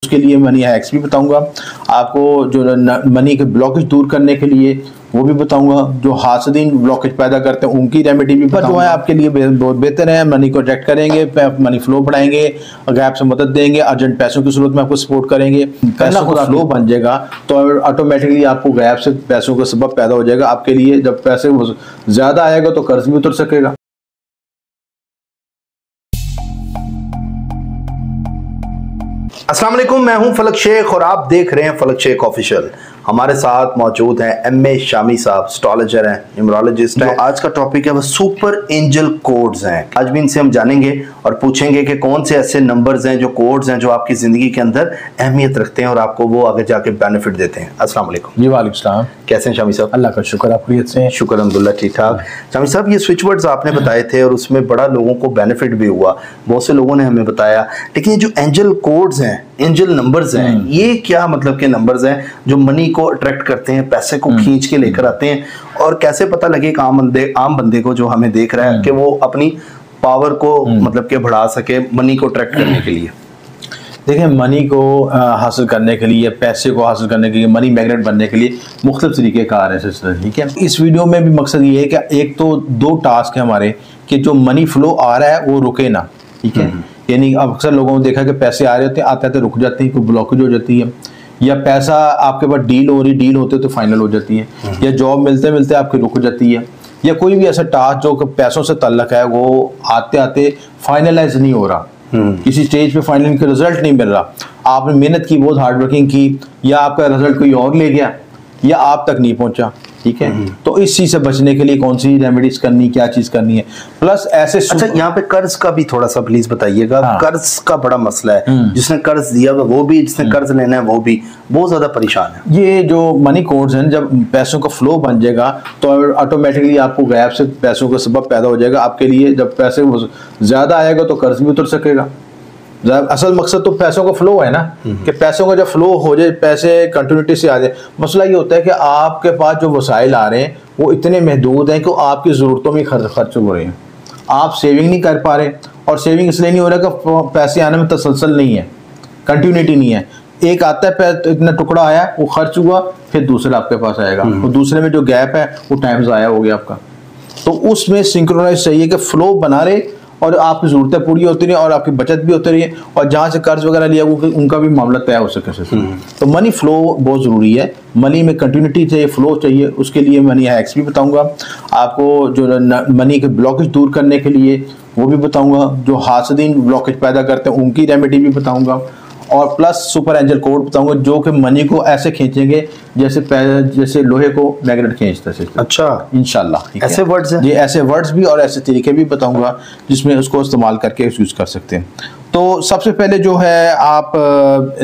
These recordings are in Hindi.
उसके लिए मनी हैक्स भी बताऊंगा आपको, जो मनी के ब्लॉकेज दूर करने के लिए वो भी बताऊंगा, जो हासदीन ब्लॉकेज पैदा करते हैं उनकी रेमेडी भी बताऊंगा। जो है आपके लिए बहुत बेहतर है, मनी को अट्रैक्ट करेंगे, मनी फ्लो बढ़ाएंगे, गैप से मदद देंगे, अर्जेंट पैसों की सूरत में आपको सपोर्ट करेंगे, पैसों का फ्लो बन जाएगा तो ऑटोमेटिकली आपको गैप से पैसों का सबब पैदा हो जाएगा आपके लिए। जब पैसे ज्यादा आएगा तो कर्ज भी उतर सकेगा। अस्सलाम वालेकुम, मैं हूं फलक शेख और आप देख रहे हैं फलक शेख ऑफिशियल। हमारे साथ मौजूद हैं एमए शामी साहब, एस्ट्रोलॉजर हैं, न्यूमरोलॉजिस्ट हैं। आज का टॉपिक है वो सुपर एंजल कोड्स हैं। आज भी इनसे हम जानेंगे और पूछेंगे कि कौन से ऐसे नंबर्स हैं, जो कोड्स हैं, जो आपकी जिंदगी के अंदर अहमियत रखते हैं और आपको वो आगे जाके बेनिफिट देते हैं। अस्सलाम वालेकुम। जी वालेकुम सलाम। कैसे हैं शामी साहब? अल्लाह का शुक्र, आप खैरियत से हैं? शुक्र अल्हम्दुलिल्लाह, ठीक ठाक। शामी साहब, ये स्विच वर्ड्स आपने बताए थे और उसमें बड़ा लोगों को बेनिफिट भी हुआ, बहुत से लोगों ने हमें बताया। लेकिन ये जो एंजल कोड्स हैं, एंजल नंबर्स हैं, ये क्या मतलब के नंबर्स हैं जो मनी को अट्रैक्ट करते हैं, पैसे को खींच के लेकर आते हैं? और कैसे पता लगे एक आम बंदे को जो हमें देख रहा है कि वो अपनी पावर को मतलब के बढ़ा सके मनी को अट्रैक्ट करने के लिए? देखिए, मनी को हासिल करने के लिए, पैसे को हासिल करने के लिए, मनी मैग्नेट बनने के लिए मुख्तलिफ तरीके कार है, ठीक है। इस वीडियो में भी मकसद ये है कि एक तो दो टास्क है हमारे कि जो मनी फ्लो आ रहा है वो रुके ना, ठीक है। यानी अक्सर लोगों ने देखा कि पैसे आ रहे होते हैं, आते आते रुक जाते हैं, कोई ब्लॉकेज हो जाती है, या पैसा आपके पास डील होते तो फाइनल हो जाती है, या जॉब मिलते मिलते आपकी रुक जाती है, या कोई भी ऐसा टास्क जो पैसों से ताल्लुक है वो आते आते फाइनलाइज नहीं हो रहा, किसी स्टेज पे फाइनल का रिजल्ट नहीं मिल रहा। आपने मेहनत की, बहुत हार्ड वर्किंग की, या आपका रिजल्ट कोई और ले गया, या आप तक नहीं पहुंचा, ठीक है। तो इस चीज से बचने के लिए कौन सी रेमेडीज करनी, क्या चीज करनी है, प्लस ऐसे अच्छा, यहाँ पे कर्ज का भी थोड़ा सा प्लीज बताइएगा। हाँ। कर्ज का बड़ा मसला है, जिसने कर्ज दिया वो भी, जिसने कर्ज लेना है वो भी बहुत ज्यादा परेशान है। ये जो मनी कोड्स हैं, जब पैसों का फ्लो बन जाएगा तो ऑटोमेटिकली आपको गैप से पैसों का सबब पैदा हो जाएगा आपके लिए। जब पैसे ज्यादा आएगा तो कर्ज भी उतर सकेगा। असल मकसद तो पैसों का फ्लो है ना, कि पैसों का जब फ्लो हो जाए, पैसे कंटिन्यूटी से आ जाए। मसला ये होता है कि आपके पास जो वसाइल आ रहे हैं वो इतने महदूद हैं कि आपकी ज़रूरतों में खर्च हो रहे हैं, आप सेविंग नहीं कर पा रहे। और सेविंग इसलिए नहीं हो रहा कि पैसे आने में तसलसल नहीं है, कंटिन्यूटी नहीं है। एक आता है, इतना टुकड़ा आया, वो खर्च हुआ, फिर दूसरा आपके पास आएगा, तो दूसरे में जो गैप है वो टाइम ज़ाया हो गया आपका। तो उसमें सिंक्रोनाइज चाहिए कि फ्लो बना रहे और आपकी ज़रूरतें पूरी होती रही और आपकी बचत भी होती रही है, और जहाँ से कर्ज वगैरह लिया उनका भी मामला तय हो सके। तो मनी फ्लो बहुत ज़रूरी है, मनी में कंटिन्यूटी चाहिए, फ्लो चाहिए। उसके लिए मनी हैक्स भी बताऊंगा आपको, जो मनी के ब्लॉकेज दूर करने के लिए वो भी बताऊंगा, जो हासदीन ब्लॉकेज पैदा करते हैं उनकी रेमेडी भी बताऊंगा, और प्लस सुपर एंजल कोड बताऊंगा जो कि मनी को ऐसे खींचेंगे जैसे लोहे को मैग्नेट खींचता है। अच्छा, इंशाल्लाह ऐसे वर्ड्स हैं जी, ऐसे वर्ड्स भी और ऐसे तरीके भी बताऊंगा जिसमें उसको इस्तेमाल करके यूज कर सकते हैं। तो सबसे पहले जो है, आप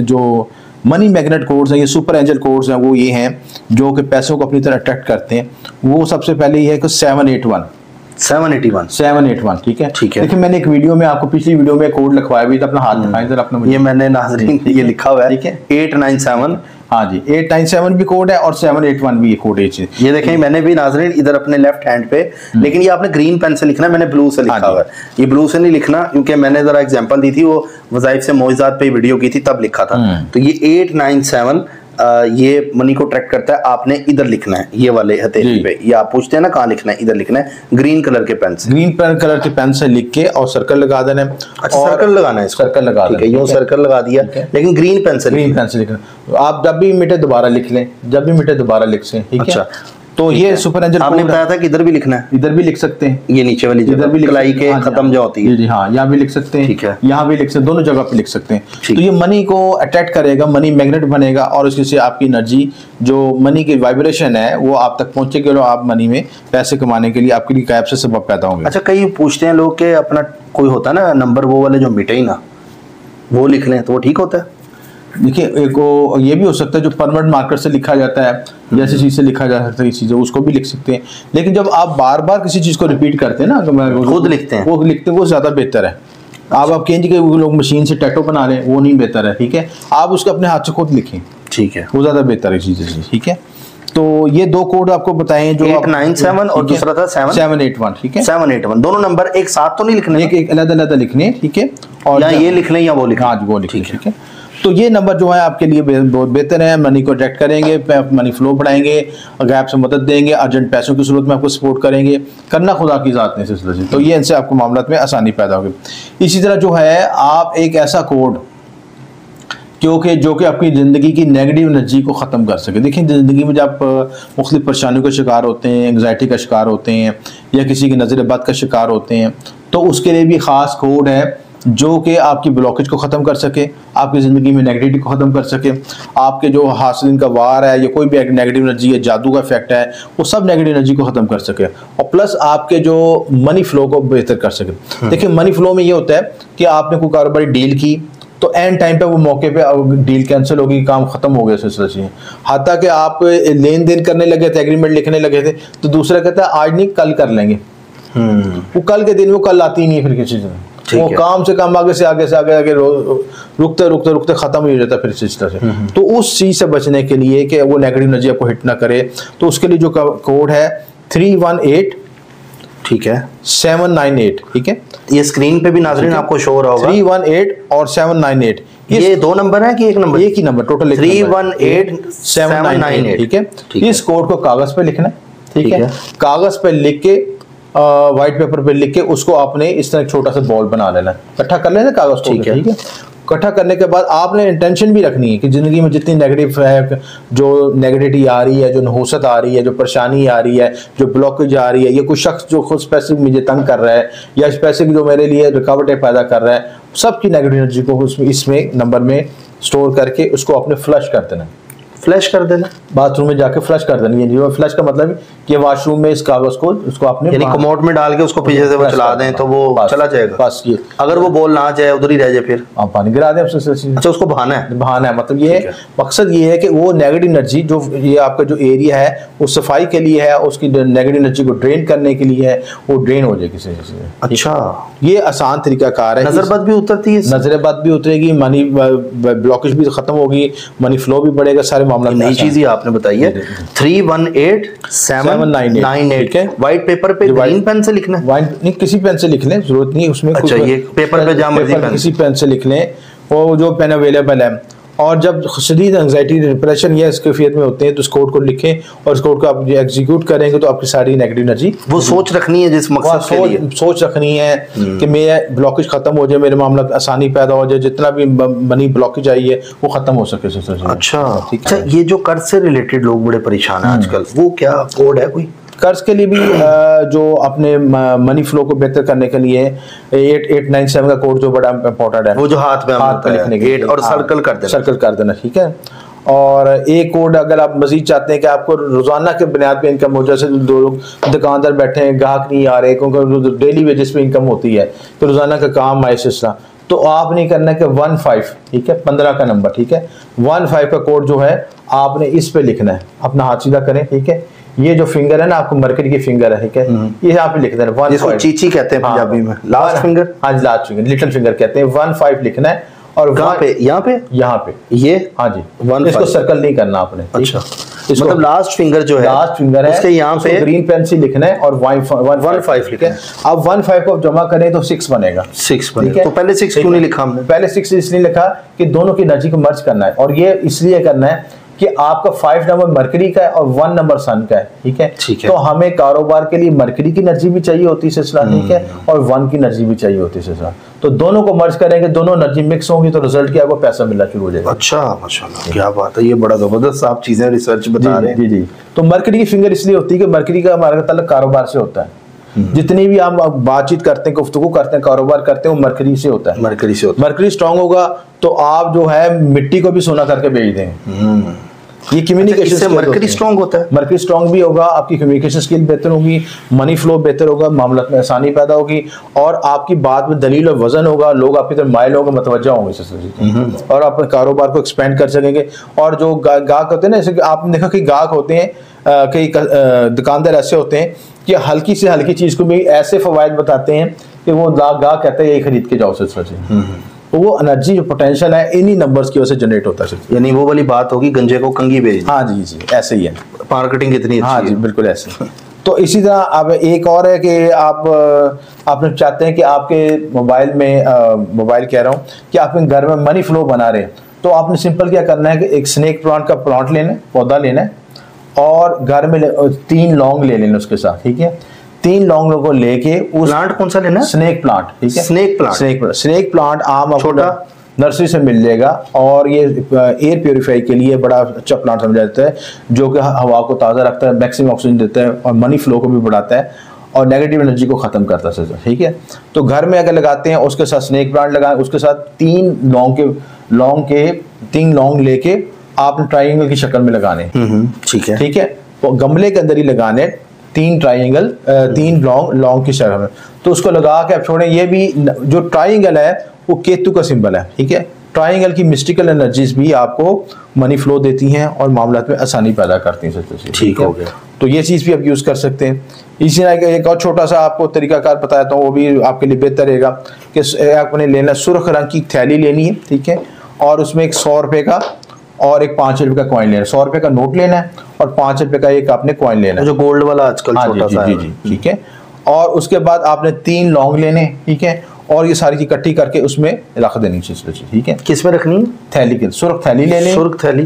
जो मनी मैग्नेट कोड्स हैं, ये सुपर एंजल कोड्स हैं, वो ये हैं जो कि पैसों को अपनी तरह अट्रैक्ट करते हैं। वो सबसे पहले ये है कि 781, ठीक है। देखिए, मैंने एक वीडियो में आपको, पिछली वीडियो में कोड लिखवाया भी था, अपना हाथ दिखाएं जरा अपना। ये मैंने नाज़रीन ये लिखा हुआ है, ठीक है, 897। हाँ जी, 897 भी कोड है और 781 भी कोड है। ये देखें, मैंने भी नाज़रीन इधर अपने लेफ्ट हैंड पे, लेकिन ये आपने ग्रीन पेन से लिखना है, मैंने ब्लू से लिखा हुआ है। ये ब्लू से नहीं लिखना, क्योंकि मैंने जरा एग्जांपल दी थी, वो वज़ाइफ से मौइज़ात पे वीडियो की थी, तब लिखा था। तो ये 897 ये मनी को ट्रैक करता है। आपने इधर लिखना है, ये वाले हथेली पे। ये आप पूछते हैं ना कहाँ लिखना है, इधर लिखना है ग्रीन कलर के पेन से, ग्रीन कलर के पेन से लिख के और सर्कल लगा देना है। अच्छा, सर्कल लगाना है, सर्कल लगा देना है, यूं सर्कल लगा दिया, लेकिन ग्रीन पेन से लिखना। आप जब भी मिटे दोबारा लिख लें, जब भी मिटे दोबारा लिख लें, ठीक है। अच्छा, तो ये सुपर एंजल आपने बताया था कि इधर भी लिखना है, इधर भी लिख सकते हैं, ये नीचे वाली इधर भी कलाई के खत्म जो होती है, जी हाँ, यहाँ भी लिख सकते हैं, ठीक है, यहाँ भी लिख सकते हैं, दोनों जगह पे लिख सकते हैं। तो ये मनी को अट्रैक्ट करेगा, मनी मैग्नेट बनेगा, और उससे आपकी एनर्जी, जो मनी की वाइब्रेशन है, वो आप तक पहुंचेगी और आप मनी में पैसे कमाने के लिए आपके लिए गैप से सबब पैदा होंगे। अच्छा, कई पूछते हैं लोग कि अपना कोई होता है ना नंबर, वो वाले जो मिटे ही ना, वो लिख लें तो वो ठीक होता है? देखिए, एक ये भी हो सकता है जो परमानेंट मार्कर से लिखा जाता है, जैसी चीज़ से लिखा जा सकता है, इस चीज़ उसको भी लिख सकते हैं। लेकिन जब आप बार बार किसी चीज़ को रिपीट करते हैं ना, खुद लिखते हैं, वो ज़्यादा बेहतर है। आप कहेंगे कि लोग मशीन से टैटू बना रहे हैं, वो नहीं बेहतर है, ठीक है। आप उसको अपने हाथ से खुद लिखें, ठीक है, वो ज़्यादा बेहतर है चीज़ें, ठीक है। तो ये दो कोड आपको बताएं, जो 897 और दूसरा था 781, ठीक है। 781 दोनों नंबर एक साथ तो नहीं लिखने, एक अलग अलग लिखने, ठीक है। और या ये लिख लें या वो लिखें? हाँ, वो लिखें, ठीक है। तो ये नंबर जो है आपके लिए बहुत बेहतर है। मनी को अट्रैक्ट करेंगे, मनी फ्लो बढ़ाएंगे, गैप से मदद देंगे, अर्जेंट पैसों की सूरत में आपको सपोर्ट करेंगे, करना खुदा की ज़ात ने सिलसिले से। तो ये इनसे आपको मामलात में आसानी पैदा होगी। इसी तरह जो है आप एक ऐसा कोड क्योंकि जो कि आपकी ज़िंदगी की नेगेटिव एनर्जी को ख़त्म कर सके। देखिए ज़िंदगी में जब आप मुख्तलिफ परेशानियों का शिकार होते हैं, एंग्जाइटी का शिकार होते हैं या किसी की नज़र बद का शिकार होते हैं, तो उसके लिए भी ख़ास कोड है जो कि आपकी ब्लॉकेज को ख़त्म कर सके, आपकी ज़िंदगी में नेगेटिविटी को ख़त्म कर सके, आपके जो हासिल का वार है या कोई भी नेगेटिव एनर्जी है, जादू का इफेक्ट है, वो सब नेगेटिव एनर्जी को ख़त्म कर सके और प्लस आपके जो मनी फ्लो को बेहतर कर सके। देखिए मनी फ्लो में ये होता है कि आपने कोई कारोबारी डील की तो एंड टाइम पे वो मौके पे डील कैंसिल होगी, काम खत्म हो गया सिलसिले से। हाथा कि आप लेन देन करने लगे थे, एग्रीमेंट लिखने लगे थे, तो दूसरा कहता है आज नहीं कल कर लेंगे। वो कल के दिन वो कल आती ही नहीं फिर किसी से, वो काम से काम आगे से आगे रुकते रुकते खत्म ही हो जाता फिर सिलसिले से। तो उस चीज से बचने के लिए कि वो नेगेटिव एनर्जी आपको हिट ना करे, तो उसके लिए जो कोड है 318, ठीक है, 798, ठीक है, ये स्क्रीन पे भी नाज़रीन आपको शो हो रहा होगा। 318 और 798, ये दो नंबर है कि एक नंबर? एक ही नंबर, टोटल 318-798, ठीक है। इस कोड को कागज पे लिखना है, ठीक है, कागज पे लिख के व्हाइट पेपर पे लिख के उसको आपने इस तरह छोटा सा बॉल बना लेना है, इकट्ठा कर लेना कागज को, ठीक है। इकट्ठा करने के बाद आपने इंटेंशन भी रखनी है कि जिंदगी में जितनी नेगेटिव है, जो नेगेटिविटी आ रही है, जो नहुसत आ रही है, जो परेशानी आ रही है, जो ब्लॉकेज आ रही है, ये कोई शख्स जो खुद स्पेसिफिक मुझे तंग कर रहा है या स्पेसिफिक जो मेरे लिए रुकावटें पैदा कर रहा है, सबकी नेगेटिव एनर्जी को इसमें नंबर में स्टोर करके उसको आपने फ्लश कर देना, फ्लश कर देना, बाथरूम में जाके फ्लश कर देनी है। फ्लश का मतलब कि वॉशरूम में इस कागज को उसको आपने यानी कमोड में डाल के उसको पीछे से वो चला दें तो वो चला जाएगा। बस ये, अगर वो बॉल ना जाए उधर ही रह जाए फिर आप पानी गिरा दें। अच्छा, उसको बहाना है, बहाना है, मतलब ये मकसद ये है कि वो नेगेटिव एनर्जी जो ये आपका जो एरिया है वो सफाई के लिए है, उसकी नेगेटिव एनर्जी को ड्रेन करने के लिए है, वो ड्रेन हो जाए किसी से। अच्छा, ये आसान तरीका कार है। नजरबद भी उतरती है, नजरबद भी उतरेगी, मनी ब्लॉकेज भी खत्म होगी, मनी फ्लो भी बढ़ेगा, सारे मामला। नई चीज आपने बताई है। 318-798, व्हाइट पेपर पे ग्रीन पेन से लिखना है? व्हाइट नहीं, किसी पेन से लिख लें, जरूरत नहीं उसमें। अच्छा, ये पेपर पे जहाँ मर्जी पेन, किसी पेन से लिख लें, वो जो पेन अवेलेबल है। और जब शदीद एंग्जाइटी डिप्रेशन या इस कैफियत में होते हैं तो इस कोड को लिखें और इस कोड को आप एग्जीक्यूट करेंगे तो आपकी सारी नेगेटिव एनर्जी, वो सोच रखनी है जिस मकसद के लिए, सोच रखनी है कि मेरा ब्लॉकेज खत्म हो जाए, मेरे मामला आसानी पैदा हो जाए, जितना भी मनी ब्लॉकेज आई है वो खत्म हो सके। अच्छा, ये जो कर्ज से रिलेटेड लोग बड़े परेशान हैं आजकल, वो क्या कोड है कोई? कर्ज के लिए भी जो अपने मनी फ्लो को बेहतर करने के लिए 8897 का कोड जो बड़ा इंपॉर्टेंट है, वो जो हाथ पे लिखने के और सर्कल कर देना, ठीक है। और एक कोड अगर आप मजीद चाहते हैं कि आपको रोजाना के बुनियाद पे इनकम हो, जैसे दो लोग दुकानदार बैठे हैं, ग्राहक नहीं आ रहे क्योंकि डेली वेजेस पे इनकम होती है, तो रोजाना का काम आए सिलसिला, तो आप नहीं करना कि 15, ठीक है, 15 का नंबर, ठीक है, 15 का कोड जो है आपने इस पे लिखना है, अपना हाथ सीधा करें, ठीक है। ये जो फिंगर है ना, आपको मरकरी की फिंगर है, ठीक है, ये यहाँ पे लिख देना, जिसको चीची कहते हैं पंजाबी में, लास्ट फिंगर, हाँ लास्ट फिंगर, लिटिल फिंगर कहते हैं। 15 लिखना है और यहाँ पे ये, हाँ जी, इसको सर्कल नहीं करना आपने। अच्छा, मतलब लास्ट फिंगर जो है, लास्ट फिंगर है, उसके यहाँ पे ग्रीन पेन से लिखना है और 15 लिखना है। अब 15 को जमा करें तो 6 बनेगा, 6 बनेगा। तो पहले 6 क्यों नहीं लिखा हमने? पहले 6 इसलिए लिखा कि दोनों की एनर्जी को मर्ज करना है, और ये इसलिए करना है कि आपका 5 नंबर मरकरी का है और 1 नंबर सन का है, ठीक है। तो हमें कारोबार के लिए मरकरी की एनर्जी भी चाहिए होती है सिलसिला, ठीक है, और 1 की एनर्जी भी चाहिए होती है सिलसिला। तो दोनों को मर्ज करेंगे, दोनों एनर्जी मिक्स होंगी तो रिजल्ट क्या, आपको पैसा मिलना शुरू हो जाएगा। अच्छा, माशाल्लाह, क्या बात है, ये बड़ा जबरदस्त आप चीजें रिसर्च बता रहे हैं। जी। तो मरकरी की फिंगर इसलिए होती है कि मरकरी का हमारा ताल्लुक कारोबार से होता है। जितनी भी हम बातचीत करते हैं, गुफ्तगू करते हैं, कारोबार करते हैं, वो मरकरी से होता है। मरकरी स्ट्रांग होगा तो आप जो है मिट्टी को भी सोना करके बेच देंगे। ये कम्युनिकेशन से मरकरी स्ट्रांग होता है, मरकरी स्ट्रांग भी होगा, आपकी कम्युनिकेशन स्किल बेहतर होगी, मनी फ्लो बेहतर होगा, मामला में आसानी पैदा होगी, और आपकी बात में दलील और वजन होगा, लोग आपकी तरफ माइल होंगे, मतवज्जा होंगे, और आप अपने कारोबार को एक्सपेंड कर सकेंगे। और जो गाहक होते हैं ना, जैसे आपने देखा कि गाहक होते हैं, कई दुकानदार ऐसे होते हैं कि हल्की से हल्की चीज को भी ऐसे फवायद बताते हैं कि वो गाहक कहते हैं यही खरीद के जाओ सिलसिला। तो वो एनर्जी जो पोटेंशियल है इन्हीं नंबर्स की वजह से जनरेट होता है। यानी वो वाली बात होगी, गंजे को कंगी बेच। हाँ जी, ऐसे ही है, मार्केटिंग कितनी अच्छी। हाँ जी, बिल्कुल ऐसे। तो इसी तरह अब एक और है कि आपने चाहते हैं कि आपके मोबाइल कह रहा हूँ कि आप घर में मनी फ्लो बना रहे हैं, तो आपने सिंपल क्या करना है कि एक स्नेक प्लांट का प्लांट लेना है, पौधा लेना है, और घर में 3 लौंग ले लेना उसके साथ, ठीक है। 3 लौंगों को लेके उस प्लांट कौन सा लेना है? स्नेक प्लांट, ठीक है। स्नेक प्लांट आम छोटा नर्सरी से मिल जाएगा, और ये एयर प्योरीफाई के लिए बड़ा अच्छा प्लांट समझा जाता है, जो कि हवा को ताज़ा रखता है, मैक्सिमम ऑक्सीजन देता है और मनी फ्लो को भी बढ़ाता है और नेगेटिव एनर्जी को ख़त्म करता है, ठीक है। तो घर में अगर लगाते हैं उसके साथ स्नेक प्लांट लगाएं, उसके साथ 3 लौंग लेके आपने ट्राइंगल की शक्ल में लगाने, ठीक है, ठीक है। तो गमले के अंदर ही लगाने 3 ट्राइंगल, 3 लौंग की शक्ल में। तो उसको लगा के आप छोड़ें। ये भी जो ट्राइंगल है वो केतु का सिंबल है, ठीक है। ट्राइंगल की मिस्टिकल एनर्जीज भी आपको मनी फ्लो देती हैं और मामलात में आसानी पैदा करती हैं, ठीक हो गया। तो ये चीज़ भी आप यूज़ कर सकते हैं। इसी तरह एक और छोटा सा आपको तरीकाकार बताता हूँ, वो भी आपके लिए बेहतर रहेगा कि आपने लेना सुर्ख रंग की थैली लेनी है, ठीक है, और उसमें एक 100 रुपये का और एक 5 रुपये का कॉइन लेना है। 100 रुपये का नोट लेना है और 5 रुपये का एक आपने कॉइन लेना है, जो गोल्ड वाला आजकल छोटा सा है, ठीक है। और उसके बाद आपने 3 लौंग लेने, ठीक है, और ये सारी चीज इकट्ठी करके उसमें रख देनी चाहिए, ठीक है। किस में रखनी है? थैली के, सुर्ख थैली ले लें,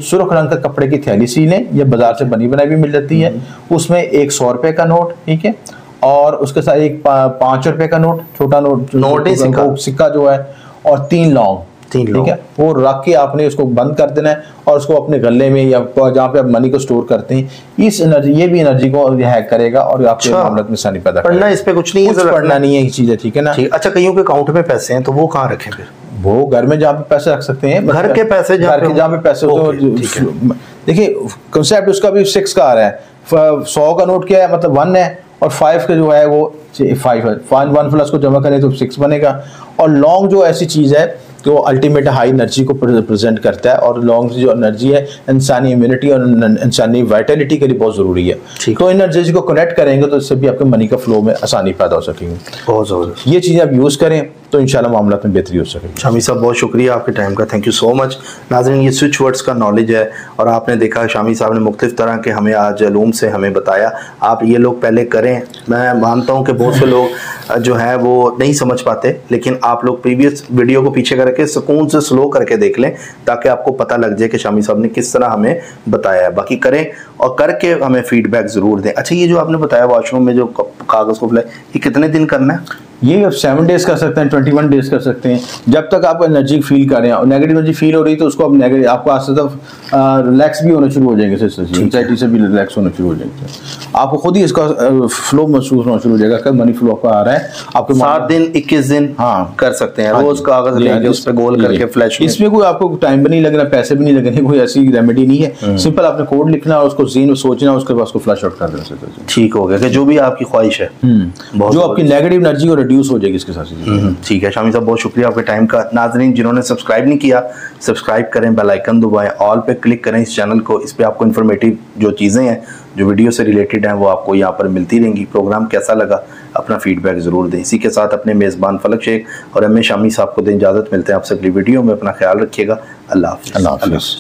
सुर्ख रंग का कपड़े की थैली सी लें, ये बाजार से बनी बनाई भी मिल जाती है। उसमें एक 100 रुपये का नोट, ठीक है, और उसके साथ एक 5 रुपये का नोट, छोटा नोट सिक्का जो है, और 3 लौंग, ठीक है, वो रख के आपने उसको बंद कर देना है और उसको अपने गले में या जहाँ पे आप मनी को स्टोर करते हैं, इस एनर्जी, ये भी एनर्जी को हैक करेगा और आपके मामले में आसानी पैदा करेगा। पढ़ना इस पे कुछ नहीं है, पढ़ना नहीं है, ये चीज़ है, ठीक है ना। अच्छा, कईयों के अकाउंट में पैसे हैं तो वो कहाँ रखें फिर? वो घर में जहाँ पे पैसे रख सकते हैं, घर के पैसे जहाँ पे पैसे होते हैं। देखिए कंसेप्ट उसका भी 6 का आ रहा है। 100 का नोट क्या है, मतलब 1 है, और 5 का जो है वो 5 है। 1 प्लस को जमा करें तो 6 बनेगा। और लॉन्ग जो ऐसी चीज़ है तो अल्टीमेट हाई एनर्जी को प्रेजेंट करता है, और लॉन्ग जो एनर्जी है इंसानी इम्यूनिटी और इंसानी वाइटलिटी के लिए बहुत ज़रूरी है। तो इन एनर्जी को कनेक्ट करेंगे तो इससे भी आपके मनी का फ्लो में आसानी पैदा हो सकेगी। बहुत ज़बरदस्त। ये चीज़ें आप यूज़ करें तो इंशाल्लाह मामला में बेहतरी हो सकेगी। शामी साहब बहुत शुक्रिया आपके टाइम का, थैंक यू सो मच। नाज़रीन, ये स्विच वर्ड्स का नॉलेज है और आपने देखा शामी साहब ने मुख्तलिफ तरह के हमें आज अलूम से हमें बताया। आप ये लोग पहले करें, मैं मानता हूँ कि बहुत से लोग जो है वो नहीं समझ पाते, लेकिन आप लोग प्रीवियस वीडियो को पीछे करके सुकून से स्लो करके देख लें ताकि आपको पता लग जाए कि शामी साहब ने किस तरह हमें बताया है। बाकी करें और करके हमें फीडबैक ज़रूर दें। अच्छा, ये जो आपने बताया वॉशरूम में जो कागज़ को अप्लाई, ये कितने दिन करना है? ये आप 7 डेज कर सकते हैं, 21 डेज कर सकते हैं, जब तक आप एनर्जी फील कर रहे हैं। और नेगेटिव एनर्जी फील हो रही है तो उसको अब आपको आस्ते रिलैक्स भी होना शुरू हो जाएंगे, एंजाइटी से भी रिलैक्स होना शुरू हो जाएंगे। आपको खुद ही इसका फ्लो महसूस होना शुरू हो जाएगा। कल मनी फ्लो आपका आ रहा है, आपके 7 दिन 21 दिन हाँ कर सकते हैं। रोज कागज लेके उस पे गोल करके फ्लैश, इसमें कोई आपको टाइम भी नहीं लगना, पैसे भी नहीं लगने, कोई ऐसी रेमेडी नहीं है। सिंपल आपने कोड लिखना और उसको ज़हन में सोचना, उसके बाद उसको फ्लैश आउट कर देना। ठीक हो गया कि जो भी आपकी ख्वाहिश है, जो आपकी नेगेटिव एनर्जी को रिड्यूस हो जाएगी इसके साथ। ठीक है शामी साहब, बहुत शुक्रिया आपके टाइम का। नाज़रीन, जिन्होंने सब्सक्राइब नहीं किया सब्सक्राइब करें, बेल आइकन दबाएं, ऑल पे क्लिक करें इस चैनल को। इस पे आपको इन्फॉर्मेटिव जो चीज़ें हैं जो वीडियो से रिलेटेड हैं वो आपको यहाँ पर मिलती रहेंगी। प्रोग्राम कैसा लगा अपना फीडबैक ज़रूर दें। इसी के साथ अपने मेज़बान फलक शेख और एम ए शामी साहब को दें इजाज़त। मिलते हैं आपसे अगली वीडियो में। अपना ख्याल रखिएगा। अल्लाह हाफ़िज़।